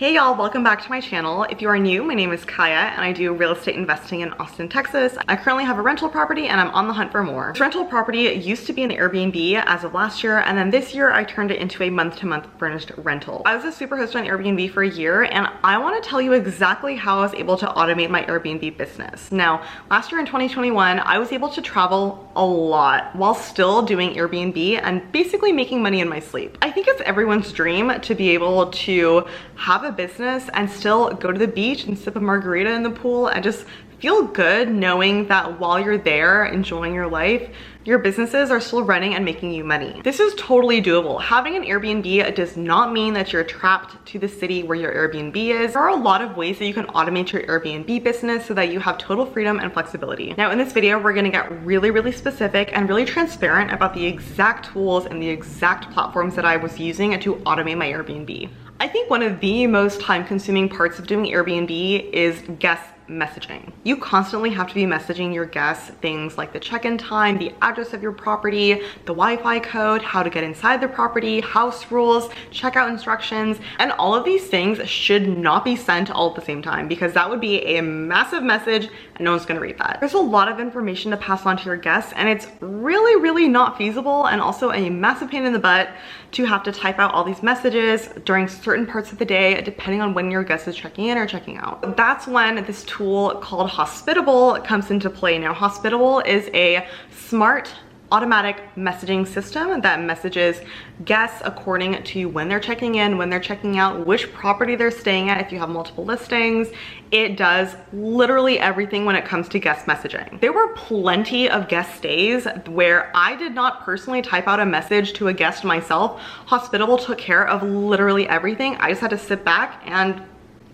Hey y'all, welcome back to my channel. If you are new, my name is Kaya and I do real estate investing in Austin, Texas. I currently have a rental property and I'm on the hunt for more. This rental property used to be an Airbnb as of last year, and then this year I turned it into a month-to-month furnished rental. I was a super host on Airbnb for a year, and I want to tell you exactly how I was able to automate my Airbnb business. Now, last year in 2021, I was able to travel a lot while still doing Airbnb and basically making money in my sleep. I think it's everyone's dream to be able to have a business and still go to the beach and sip a margarita in the pool and just feel good knowing that while you're there enjoying your life, your businesses are still running and making you money. This is totally doable. Having an Airbnb does not mean that you're trapped to the city where your Airbnb is. There are a lot of ways that you can automate your Airbnb business so that you have total freedom and flexibility. Now in this video, we're gonna get really specific and really transparent about the exact tools and the exact platforms that I was using to automate my Airbnb. I think one of the most time-consuming parts of doing Airbnb is guest messaging. You constantly have to be messaging your guests things like the check-in time, the address of your property, the Wi-Fi code, how to get inside the property, house rules, checkout instructions, and all of these things should not be sent all at the same time because that would be a massive message and no one's gonna read that. There's a lot of information to pass on to your guests, and it's really not feasible and also a massive pain in the butt to have to type out all these messages during certain parts of the day depending on when your guest is checking in or checking out. That's when this tool called Hospitable comes into play. Now, Hospitable is a smart automatic messaging system that messages guests according to when they're checking in, when they're checking out, which property they're staying at if you have multiple listings. It does literally everything when it comes to guest messaging. There were plenty of guest stays where I did not personally type out a message to a guest myself. Hospitable took care of literally everything. I just had to sit back and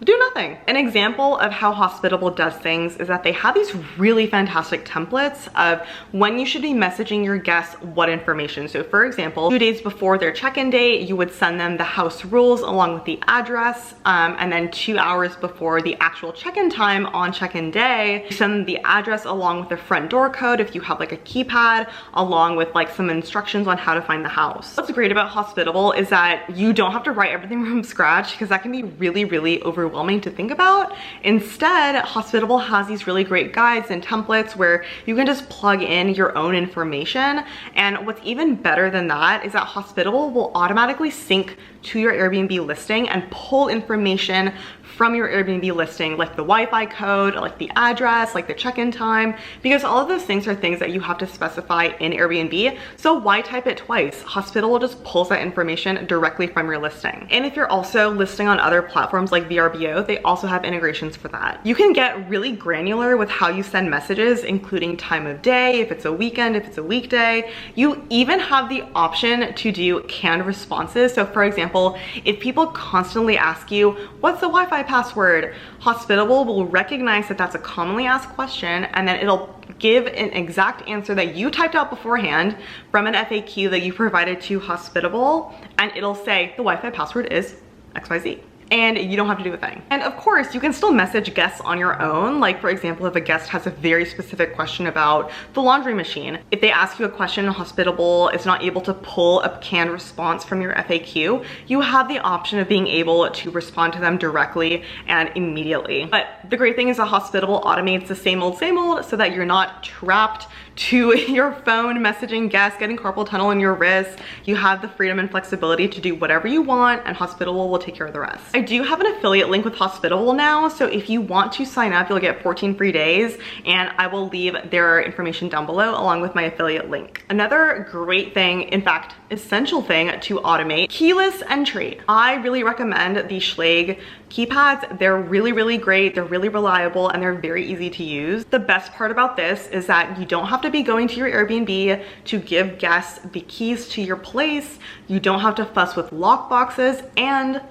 do nothing. An example of how Hospitable does things is that they have these really fantastic templates of when you should be messaging your guests what information. So for example, 2 days before their check-in date, you would send them the house rules along with the address, and then 2 hours before the actual check-in time on check-in day, you send them the address along with the front door code if you have like a keypad, along with like some instructions on how to find the house. What's great about Hospitable is that you don't have to write everything from scratch because that can be really overwhelming to think about. Instead, Hospitable has these really great guides and templates where you can just plug in your own information. And what's even better than that is that Hospitable will automatically sync to your Airbnb listing and pull information from your Airbnb listing, like the Wi-Fi code, like the address, like the check-in time, because all of those things are things that you have to specify in Airbnb. So why type it twice? Hospitable just pulls that information directly from your listing. And if you're also listing on other platforms like VRBO, they also have integrations for that. You can get really granular with how you send messages, including time of day, if it's a weekend, if it's a weekday. You even have the option to do canned responses. So for example, if people constantly ask you, what's the Wi-Fi password? Hospitable will recognize that that's a commonly asked question, and then it'll give an exact answer that you typed out beforehand from an FAQ that you provided to Hospitable, and it'll say the Wi-Fi password is XYZ. And you don't have to do a thing. And of course, you can still message guests on your own. Like for example, if a guest has a very specific question about the laundry machine, if they ask you a question and Hospitable is not able to pull a canned response from your FAQ, you have the option of being able to respond to them directly and immediately. But the great thing is that Hospitable automates the same old so that you're not trapped to your phone messaging guests, getting carpal tunnel in your wrist. You have the freedom and flexibility to do whatever you want, and Hospitable will take care of the rest. I do have an affiliate link with Hospitable now, so if you want to sign up, you'll get 14 free days, and I will leave their information down below along with my affiliate link. Another great thing, in fact, essential thing to automate, keyless entry. I really recommend the Schlage keypads. They're really great, they're really reliable, and they're very easy to use. The best part about this is that you don't have to be going to your Airbnb to give guests the keys to your place. You don't have to fuss with lock boxes, and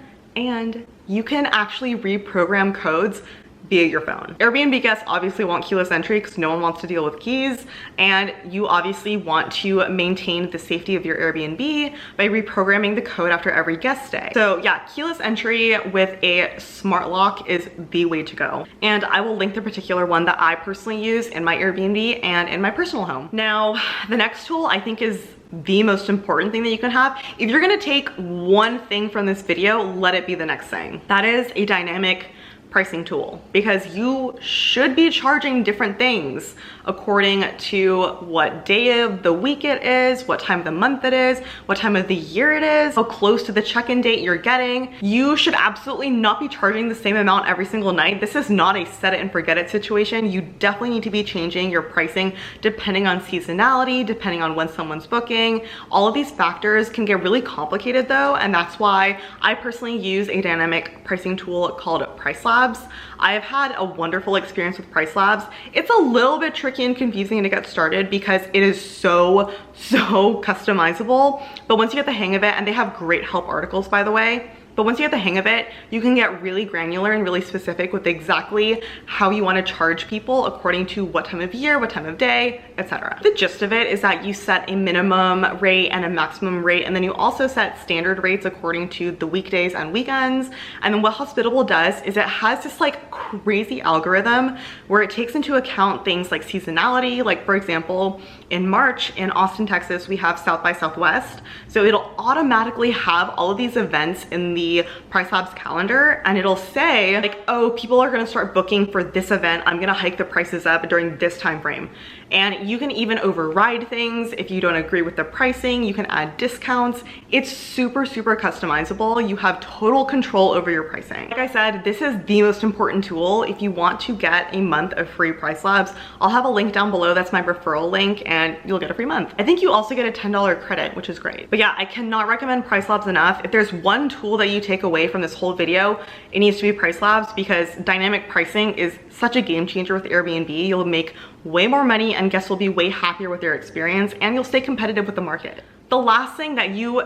you can actually reprogram codes via your phone. Airbnb guests obviously want keyless entry because no one wants to deal with keys, and you obviously want to maintain the safety of your Airbnb by reprogramming the code after every guest stay. So yeah, keyless entry with a smart lock is the way to go. And I will link the particular one that I personally use in my Airbnb and in my personal home. Now, the next tool I think is the most important thing that you can have. If you're gonna take one thing from this video, let it be the next thing. That is a dynamic pricing tool, because you should be charging different things according to what day of the week it is, what time of the month it is, what time of the year it is, how close to the check-in date you're getting. You should absolutely not be charging the same amount every single night. This is not a set it and forget it situation. You definitely need to be changing your pricing depending on seasonality, depending on when someone's booking. All of these factors can get really complicated though, and that's why I personally use a dynamic pricing tool called Price Labs. I have had a wonderful experience with Price Labs. It's a little bit tricky and confusing to get started because it is so customizable, but once you get the hang of it, and they have great help articles, by the way, but once you get the hang of it, you can get really granular and really specific with exactly how you want to charge people according to what time of year, what time of day, etc. The gist of it is that you set a minimum rate and a maximum rate, and then you also set standard rates according to the weekdays and weekends. And then what Hospitable does is it has this like crazy algorithm where it takes into account things like seasonality. Like for example, in March in Austin, Texas, we have South by Southwest. So it'll automatically have all of these events in the Price Labs calendar, and it'll say like, oh, people are gonna start booking for this event. I'm gonna hike the prices up during this time frame. And you can even override things if you don't agree with the pricing. You can add discounts. It's super customizable. You have total control over your pricing. Like I said, this is the most important tool. If you want to get a month of free Price Labs, I'll have a link down below. That's my referral link, and you'll get a free month. I think you also get a $10 credit, which is great. But yeah, I cannot recommend Price Labs enough. If there's one tool that you take away from this whole video, it needs to be Price Labs, because dynamic pricing is such a game changer with Airbnb. You'll make way more money, and guests will be way happier with their experience, and you'll stay competitive with the market. The last thing that you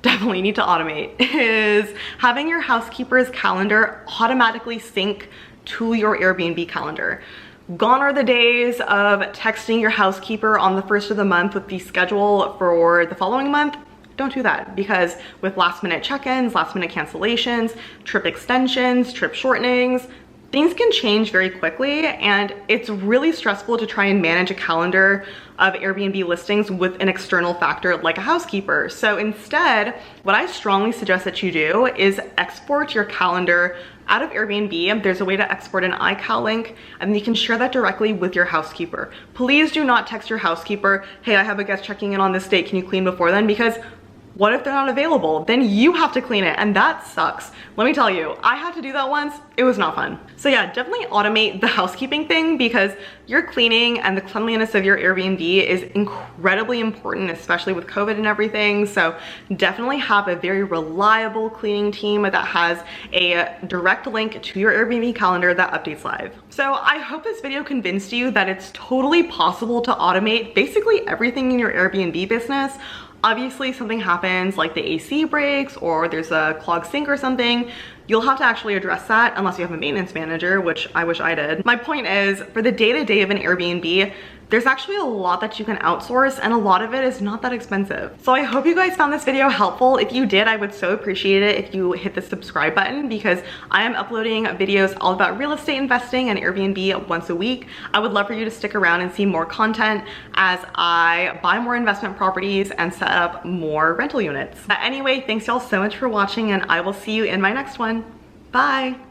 definitely need to automate is having your housekeeper's calendar automatically sync to your Airbnb calendar. Gone are the days of texting your housekeeper on the first of the month with the schedule for the following month. Don't do that, because with last minute check-ins, last minute cancellations, trip extensions, trip shortenings, things can change very quickly, and it's really stressful to try and manage a calendar of Airbnb listings with an external factor like a housekeeper. So instead, what I strongly suggest that you do is export your calendar out of Airbnb. There's a way to export an iCal link, and you can share that directly with your housekeeper. Please do not text your housekeeper, hey, I have a guest checking in on this date, can you clean before then? Because what if they're not available? Then you have to clean it, and that sucks. Let me tell you, I had to do that once. It was not fun. So yeah, definitely automate the housekeeping thing, because your cleaning and the cleanliness of your Airbnb is incredibly important, especially with COVID and everything. So definitely have a very reliable cleaning team that has a direct link to your Airbnb calendar that updates live. So I hope this video convinced you that it's totally possible to automate basically everything in your Airbnb business. Obviously, something happens like the AC breaks or there's a clogged sink or something, you'll have to actually address that unless you have a maintenance manager, which I wish I did. My point is, for the day-to-day of an Airbnb, there's actually a lot that you can outsource, and a lot of it is not that expensive. So I hope you guys found this video helpful. If you did, I would so appreciate it if you hit the subscribe button, because I am uploading videos all about real estate investing and Airbnb once a week. I would love for you to stick around and see more content as I buy more investment properties and set up more rental units. Anyway, thanks y'all so much for watching, and I will see you in my next one. Bye.